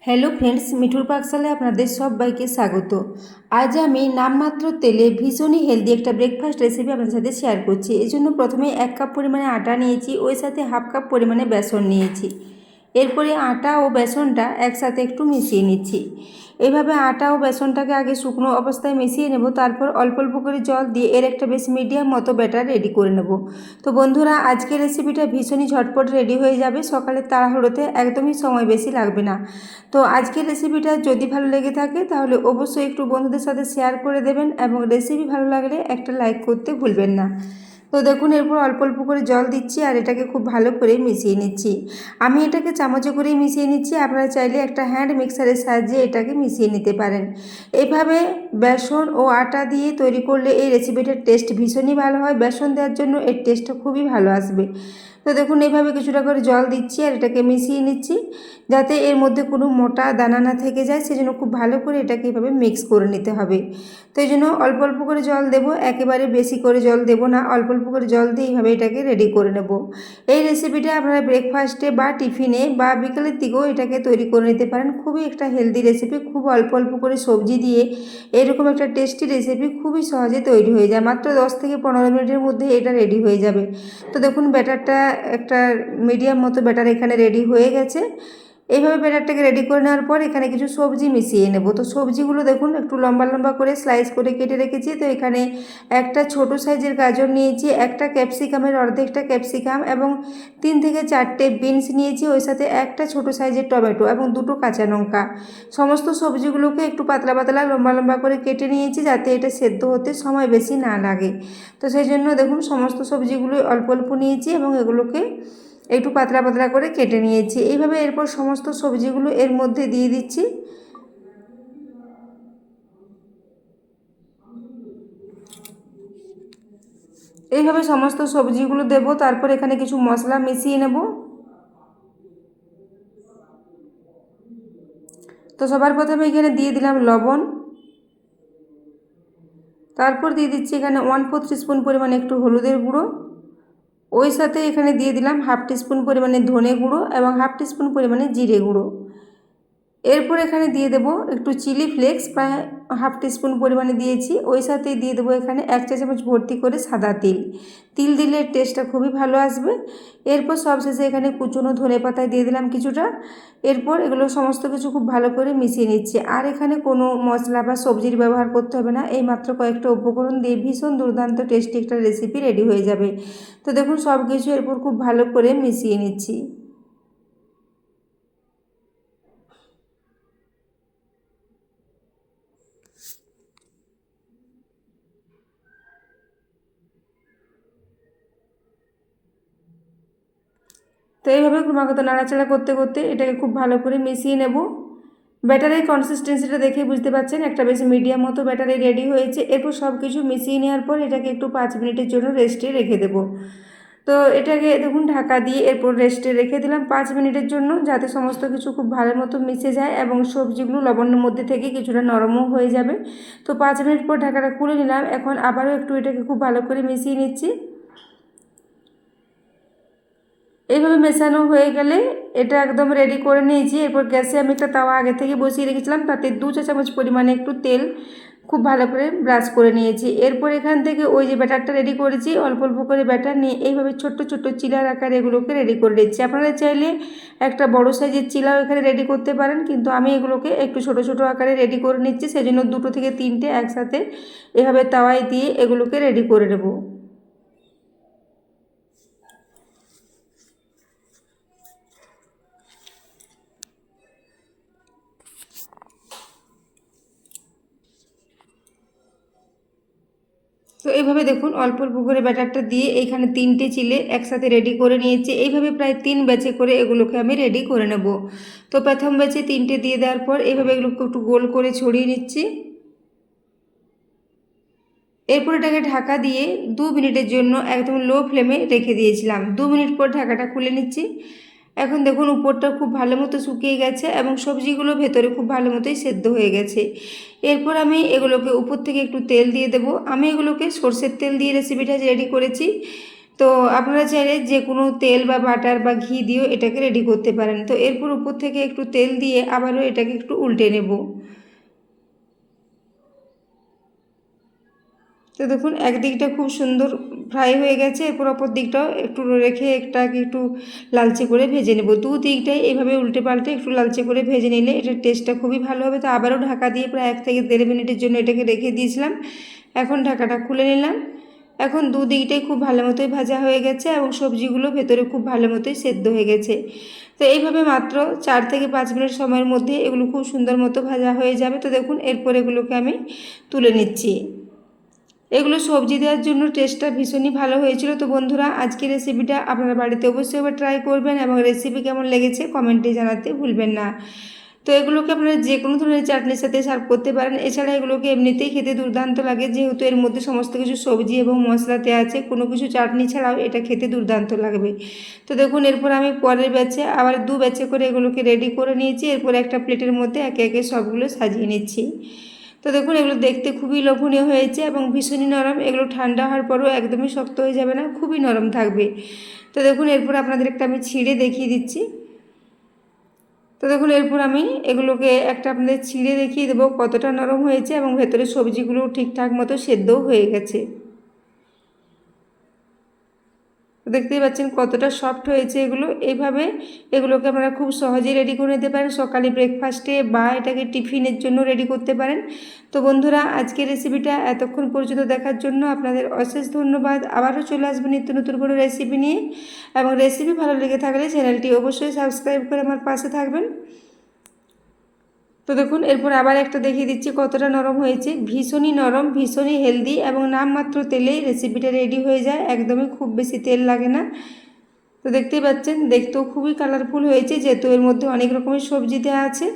Hello friends, মিঠুর পাকশালে আপনাদের সবাইকে স্বাগত। আজ আমি নামমাত্র তেলে ভীষণই হেলদি একটা ব্রেকফাস্ট রেসিপি আপনাদের সাথে শেয়ার করছি। এই জন্য প্রথমে 1 কাপ পরিমাণে আটা নিয়েছি, ওই সাথে হাফ কাপ পরিমাণে বেসন নিয়েছি। এরপরে আটা ও বেসনটা একসাথে একটু মিশিয়ে নিচ্ছি। এইভাবে আটা ও বেসনটাকে আগে শুকনো অবস্থায় মিশিয়ে নেব, তারপর অল্প অল্প করে জল দিয়ে এর একটা বেশ মিডিয়াম মতো ব্যাটার রেডি করে নেব। তো বন্ধুরা, আজকের রেসিপিটা ভীষণই ঝটপট রেডি হয়ে যাবে, সকালের তাড়াহুড়োতে একদমই সময় বেশি লাগবে না। তো আজকের রেসিপিটা যদি ভালো লেগে থাকে তাহলে অবশ্যই একটু বন্ধুদের সাথে শেয়ার করে দেবেন এবং রেসিপি ভালো লাগলে একটা লাইক করতে ভুলবেন না। তো দেখুন, এরপর অল্প অল্প করে জল দিচ্ছি আর এটাকে খুব ভালো করে মিশিয়ে নিচ্ছি। আমি এটাকে চামচে করেই মিশিয়ে নিচ্ছি, আপনারা চাইলে একটা হ্যান্ড মিক্সারের সাহায্যে এটাকে মিশিয়ে নিতে পারেন। এইভাবে বেসন ও আটা দিয়ে তৈরি করলে এই রেসিপিটার টেস্ট ভীষণই ভালো হয়। বেসন দেওয়ার জন্য এর টেস্টটা খুবই ভালো আসবে। তো দেখুন, এইভাবে কিছুটা করে জল দিচ্ছি আর এটাকে মিশিয়ে নিচ্ছি, যাতে এর মধ্যে কোনো মোটা দানা না থেকে যায়। সেজন্য খুব ভালো করে এটাকে এভাবে মিক্স করে নিতে হবে। তো এই জন্য অল্প অল্প করে জল দেবো, একেবারে বেশি করে জল দেবো না, অল্প অল্প করে জল দিয়ে এইভাবে এটাকে রেডি করে নেব। এই রেসিপিটা আপনারা ব্রেকফাস্টে বা টিফিনে বা বিকালের দিকেও এটাকে তৈরি করে নিতে পারেন। খুবই একটা হেলদি রেসিপি, খুব অল্প অল্প করে সবজি দিয়ে এরকম একটা টেস্টি রেসিপি খুবই সহজে তৈরি হয়ে যায়। মাত্র 10 থেকে 15 মিনিটের মধ্যে এটা রেডি হয়ে যাবে। তো দেখুন, ব্যাটারটা একটা মিডিয়াম মতো ব্যাটার এখানে রেডি হয়ে গেছে। এইভাবে ব্যাটারটাকে রেডি করে নেওয়ার পর এখানে কিছু সবজি মিশিয়ে নেব। তো সবজিগুলো দেখুন একটু লম্বা লম্বা করে স্লাইস করে কেটে রেখেছি। তো এখানে একটা ছোট সাইজের গাজর নিয়েছি, একটা ক্যাপসিকামের অর্ধেকটা ক্যাপসিকাম এবং 3 থেকে 4টে বিনস নিয়েছি, ওই সাথে একটা ছোট সাইজের টমেটো এবং 2টো কাঁচা লঙ্কা। সমস্ত সবজিগুলোকে একটু পাতলা পাতলা লম্বা লম্বা করে কেটে নিয়েছি, যাতে এটা সেদ্ধ হতে সময় বেশি না লাগে। তো সেই জন্য দেখুন, সমস্ত সবজিগুলো অল্প অল্প নিয়েছি এবং এগুলোকে একটু পাতলা পাতলা করে কেটে নিয়েছি। এইভাবে এরপর সমস্ত সবজিগুলো এর মধ্যে দিয়ে দিচ্ছি। এইভাবে সমস্ত সবজিগুলো দেব, তারপর এখানে কিছু মশলা মিশিয়ে নেব। তো সবার প্রথমে এখানে দিয়ে দিলাম লবণ, তারপর দিয়ে দিচ্ছি এখানে 1/4 টিস্পুন পরিমাণে একটু হলুদের গুঁড়ো, ওই সাথে এখানে দিয়ে দিলাম হাফ টিস্পুন পরিমাণে ধনে গুঁড়ো এবং হাফ টিস্পুন পরিমাণে জিরে গুঁড়ো। এরপর এখানে দিয়ে দেবো একটু চিলি ফ্লেক্স, প্রায় হাফ টিস্পুন পরিমাণে দিয়েছি। ওই সাথে দিয়ে দেবো এখানে 1 চা চামচ ভর্তি করে সাদা তিল। তিল দিলে টেস্টটা খুবই ভালো আসবে। এরপর সবশেষে এখানে কুচনো ধনেপাতা দিয়ে দিলাম কিছুটা। এরপর এগুলো সমস্ত কিছু খুব ভালো করে মিশিয়ে নিচ্ছি। আর এখানে কোনো মশলা বা সবজির ব্যবহার করতে হবে না, এই মাত্র কয়েকটা উপকরণ দিয়ে ভীষণ দুর্দান্ত টেস্টি একটা রেসিপি রেডি হয়ে যাবে। তো দেখুন, সব কিছু এরপর খুব ভালো করে মিশিয়ে নিচ্ছি। তো এইভাবে ক্রমাগত নাড়াচাড়া করতে করতে এটাকে খুব ভালো করে মিশিয়ে নেব। ব্যাটারের কনসিস্টেন্সিটা দেখে বুঝতে পারছেন, একটা বেশ মিডিয়াম মতো ব্যাটারে রেডি হয়েছে। এরপর সব কিছু মিশিয়ে নেওয়ার পর এটাকে একটু 5 মিনিটের জন্য রেস্টে রেখে দেব। তো এটাকে দেখুন ঢাকা দিয়ে এরপর রেস্টে রেখে দিলাম 5 মিনিটের জন্য, যাতে সমস্ত কিছু খুব ভালো মতো মিশে যায় এবং সবজিগুলো লবণের মধ্যে থেকে কিছুটা নরমও হয়ে যাবে। তো 5 মিনিট পর ঢাকাটা খুলে নিলাম। এখন আবারও একটু এটাকে খুব ভালো করে মিশিয়ে নিচ্ছি। এইভাবে মেশানো হয়ে গেলে এটা একদম রেডি করে নিয়েছি। এরপর গ্যাসে আমি একটা তাওয়া আগে থেকে বসিয়ে রেখেছিলাম, তাতে 2 চা চামচ পরিমাণে একটু তেল খুব ভালো করে ব্রাশ করে নিয়েছি। এরপর এখান থেকে ওই যে ব্যাটারটা রেডি করেছি, অল্প অল্প করে ব্যাটার নিয়ে এইভাবে ছোট্ট ছোট্ট চিলার আকারে এগুলোকে রেডি করে নিচ্ছি। আপনারা চাইলে একটা বড় সাইজের চিলাও এখানে রেডি করতে পারেন, কিন্তু আমি এগুলোকে একটু ছোট ছোট আকারে রেডি করে নিচ্ছি। সেজন্য 2 থেকে 3টে একসাথে এভাবে তাওয়ায় দিয়ে এগুলোকে রেডি করে নেব। তো এইভাবে দেখুন, অল্প অল্প করে ব্যাটারটা দিয়ে এইখানে 3টে চিলে একসাথে রেডি করে নিয়েছি। এইভাবে প্রায় 3 ব্যাচে করে এগুলোকে আমি রেডি করে নেব। তো প্রথম ব্যাচে 3টে দিয়ে দেওয়ার পর এইভাবে এগুলোকে একটু গোল করে ছড়িয়ে নিচ্ছি। এরপর এটাকে ঢাকা দিয়ে 2 মিনিটের জন্য একদম লো ফ্লেমে রেখে দিয়েছিলাম। 2 মিনিট পর ঢাকাটা খুলে নিচ্ছি। এখন দেখুন, উপরটা খুব ভালো মতো শুকিয়ে গেছে এবং সবজিগুলো ভেতরে খুব ভালো মতোই সেদ্ধ হয়ে গেছে। এরপর আমি এগুলোকে উপর থেকে একটু তেল দিয়ে দেবো। আমি এগুলোকে সর্ষের তেল দিয়ে রেসিপিটা রেডি করেছি। তো তো আপনারা চাইলে যে কোনো তেল বা বাটার বা ঘি দিয়েও এটাকে রেডি করতে পারেন। তো এরপর উপর থেকে একটু তেল দিয়ে আবারও এটাকে একটু উল্টে নেব। তো দেখুন একদিকটা খুব সুন্দর ফ্রাই হয়ে গেছে, এরপর অপর দিকটাও একটু রেখে একটাকে একটু লালচে করে ভেজে নেব। দিকটাই এইভাবে উল্টে পাল্টে একটু লালচে করে ভেজে নিলে এটার টেস্টটা খুবই ভালো হবে। তো আবারও ঢাকা দিয়ে প্রায় 1 থেকে 1.5 মিনিটের জন্য এটাকে রেখে দিয়েছিলাম। এখন ঢাকাটা খুলে নিলাম। এখন দিকটাই খুব ভালো মতোই ভাজা হয়ে গেছে এবং সবজিগুলো ভেতরে খুব ভালো মতোই সেদ্ধ হয়ে গেছে। তো এইভাবে মাত্র 4 থেকে 5 মিনিট সময়ের মধ্যে এগুলো খুব সুন্দর মতো ভাজা হয়ে যাবে। তো দেখুন এরপর এগুলোকে আমি তুলে নিচ্ছি। এগুলো সবজি দেওয়ার জন্য টেস্টটা ভীষণই ভালো হয়েছিল। তো বন্ধুরা আজকের রেসিপিটা আপনারা বাড়িতে অবশ্যই এবার ট্রাই করবেন এবং রেসিপি কেমন লেগেছে কমেন্টে জানাতে ভুলবেন না। তো এগুলোকে আপনারা যে কোনো ধরনের চাটনির সাথে সার্ভ করতে পারেন। এছাড়া এগুলোকে এমনিতেই খেতে দুর্দান্ত লাগে, যেহেতু এর মধ্যে সমস্ত কিছু সবজি এবং মশলাতে আছে, কোনো কিছু চাটনি ছাড়াও এটা খেতে দুর্দান্ত লাগবে। তো দেখুন এরপর আমি পরের ব্যাচে আবার 2 ব্যাচে করে এগুলোকে রেডি করে নিয়েছি। এরপর একটা প্লেটের মধ্যে একে একে সবগুলো সাজিয়ে নিচ্ছি। তো দেখুন এগুলো দেখতে খুবই লোভনীয় হয়েছে এবং ভীষণই নরম। এগুলো ঠান্ডা হওয়ার পরেও একদমই শক্ত হয়ে যাবে না, খুবই নরম থাকবে। তো দেখুন এরপর আপনাদের একটা আমি ছিঁড়ে দেখিয়ে দিচ্ছি। তো দেখুন এরপর আমি এগুলোকে একটা আপনাদের ছিঁড়ে দেখিয়ে দেবো কতটা নরম হয়েছে এবং ভেতরে সবজিগুলো ঠিকঠাক মতো সেদ্ধও হয়ে গেছে। দেখতেই পাচ্ছেন কতটা সফট হয়েছে এগুলো। এইভাবে এগুলোকে আপনারা খুব সহজেই রেডি করে নিতে পারেন সকালে ব্রেকফাস্টে, বা এটাকে টিফিনের জন্য রেডি করতে পারেন। তো বন্ধুরা আজকের রেসিপিটা এতক্ষণ পর্যন্ত দেখার জন্য আপনাদের অশেষ ধন্যবাদ। আবারও চলে আসবেন নিত্য নতুন কোনো রেসিপি নিয়ে, এবং রেসিপি ভালো লেগে থাকলে চ্যানেলটি অবশ্যই সাবস্ক্রাইব করে আমার পাশে থাকবেন। তো দেখুন এরপর আবার একটা দেখিয়ে দিচ্ছি কতটা নরম হয়েছে। ভীষণই নরম, ভীষণই হেলদি এবং নামমাত্র তেলেই রেসিপিটা রেডি হয়ে যায়, একদমই খুব বেশি তেল লাগে না। তো দেখতেই পাচ্ছেন দেখতেও খুবই কালারফুল হয়েছে, যেহেতু এর মধ্যে অনেক রকমের সবজি দেওয়া আছে।